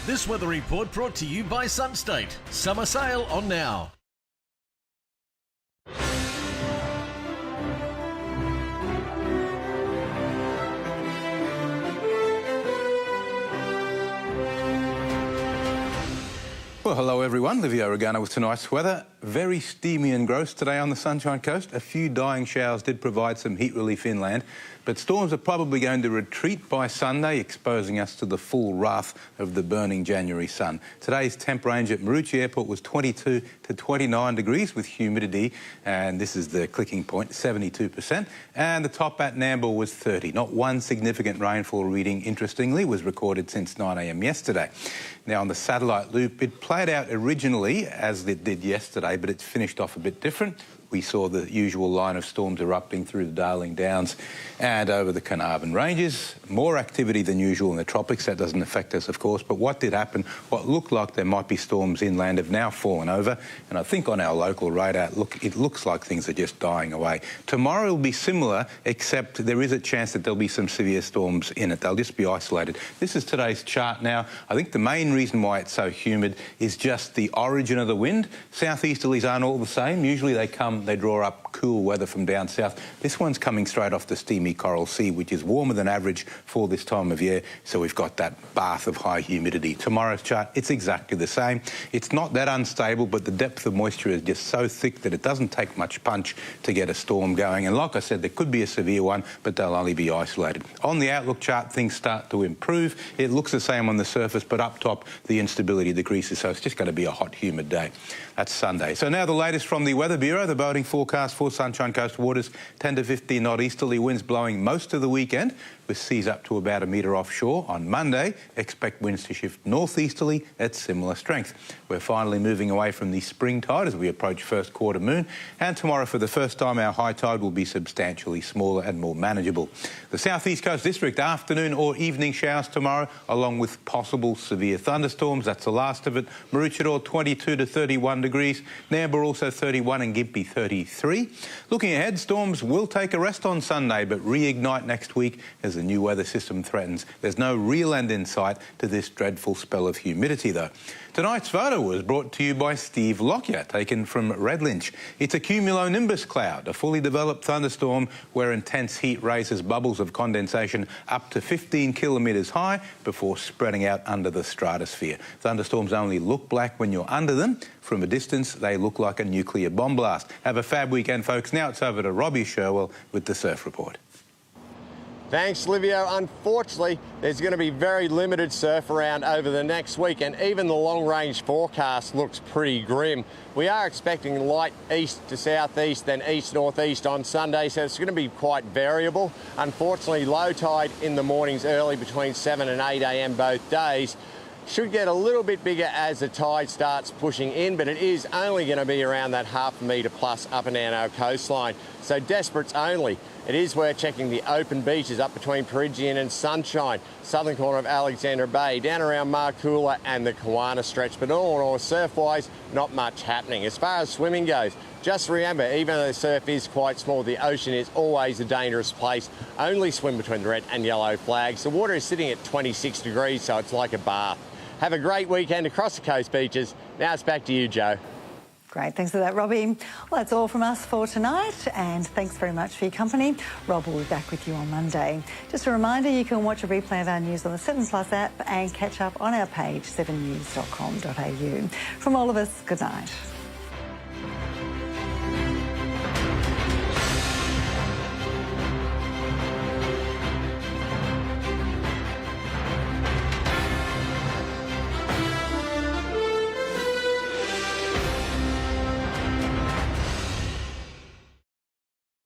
This weather report brought to you by Sunstate. Summer sale on now. Well, hello everyone. Livio, Regano with tonight's weather. Very steamy and gross today on the Sunshine Coast. A few dying showers did provide some heat relief inland, but storms are probably going to retreat by Sunday, exposing us to the full wrath of the burning January sun. Today's temp range at Maroochy Airport was 22 to 29 degrees with humidity, and this is the clicking point, 72%, and the top at Nambour was 30. Not one significant rainfall reading, interestingly, was recorded since 9 a.m. yesterday. Now, on the satellite loop, it played out originally as it did yesterday, but it's finished off a bit different. We saw the usual line of storms erupting through the Darling Downs and over the Carnarvon Ranges. More activity than usual in the tropics. That doesn't affect us, of course. But what did happen, what looked like there might be storms inland have now fallen over. And I think on our local radar, it looks like things are just dying away. Tomorrow will be similar, except there is a chance that there'll be some severe storms in it. They'll just be isolated. This is today's chart now. I think the main reason why it's so humid is just the origin of the wind. Southeasterlies aren't all the same. Usually they draw up cool weather from down south. This one's coming straight off the steamy Coral Sea, which is warmer than average for this time of year, so we've got that bath of high humidity. Tomorrow's chart, it's exactly the same. It's not that unstable, but the depth of moisture is just so thick that it doesn't take much punch to get a storm going. And like I said, there could be a severe one, but they'll only be isolated. On the outlook chart, things start to improve. It looks the same on the surface, but up top, the instability decreases, so it's just going to be a hot, humid day. That's Sunday. So now the latest from the Weather Bureau, the boating forecast for Sunshine Coast waters, 10 to 15 knot easterly winds blowing most of the weekend, with seas up to about a metre offshore. On Monday, expect winds to shift northeasterly at similar strength. We're finally moving away from the spring tide as we approach first quarter moon, and tomorrow for the first time our high tide will be substantially smaller and more manageable. The southeast coast district, afternoon or evening showers tomorrow, along with possible severe thunderstorms. That's the last of it. Maroochydore 22 to 31 degrees, Nambour also 31 and Gympie 33. Looking ahead, storms will take a rest on Sunday but reignite next week as the new weather system threatens. There's no real end in sight to this dreadful spell of humidity, though. Tonight's photo was brought to you by Steve Lockyer, taken from Redlynch. It's a cumulonimbus cloud, a fully developed thunderstorm where intense heat raises bubbles of condensation up to 15 kilometres high before spreading out under the stratosphere. Thunderstorms only look black when you're under them. From a distance, they look like a nuclear bomb blast. Have a fab weekend, folks. Now it's over to Robbie Sherwell with the Surf Report. Thanks, Livio. Unfortunately, there's going to be very limited surf around over the next week, and even the long-range forecast looks pretty grim. We are expecting light east to southeast, then east-northeast on Sunday, so it's going to be quite variable. Unfortunately, low tide in the mornings early between 7 and 8 a.m. both days. Should get a little bit bigger as the tide starts pushing in, but it is only going to be around that half a metre plus up and down our coastline. So desperates only. It is worth checking the open beaches up between Peregian and Sunshine, southern corner of Alexandra Bay, down around Marcoola and the Kawana stretch. But all in all, surf-wise, not much happening. As far as swimming goes, just remember, even though the surf is quite small, the ocean is always a dangerous place. Only swim between the red and yellow flags. The water is sitting at 26 degrees, so it's like a bath. Have a great weekend across the coast beaches. Now it's back to you, Joe. Great, thanks for that, Robbie. Well, that's all from us for tonight, and thanks very much for your company. Rob will be back with you on Monday. Just a reminder, you can watch a replay of our news on the 7 Plus app and catch up on our page, 7news.com.au. From all of us, good night.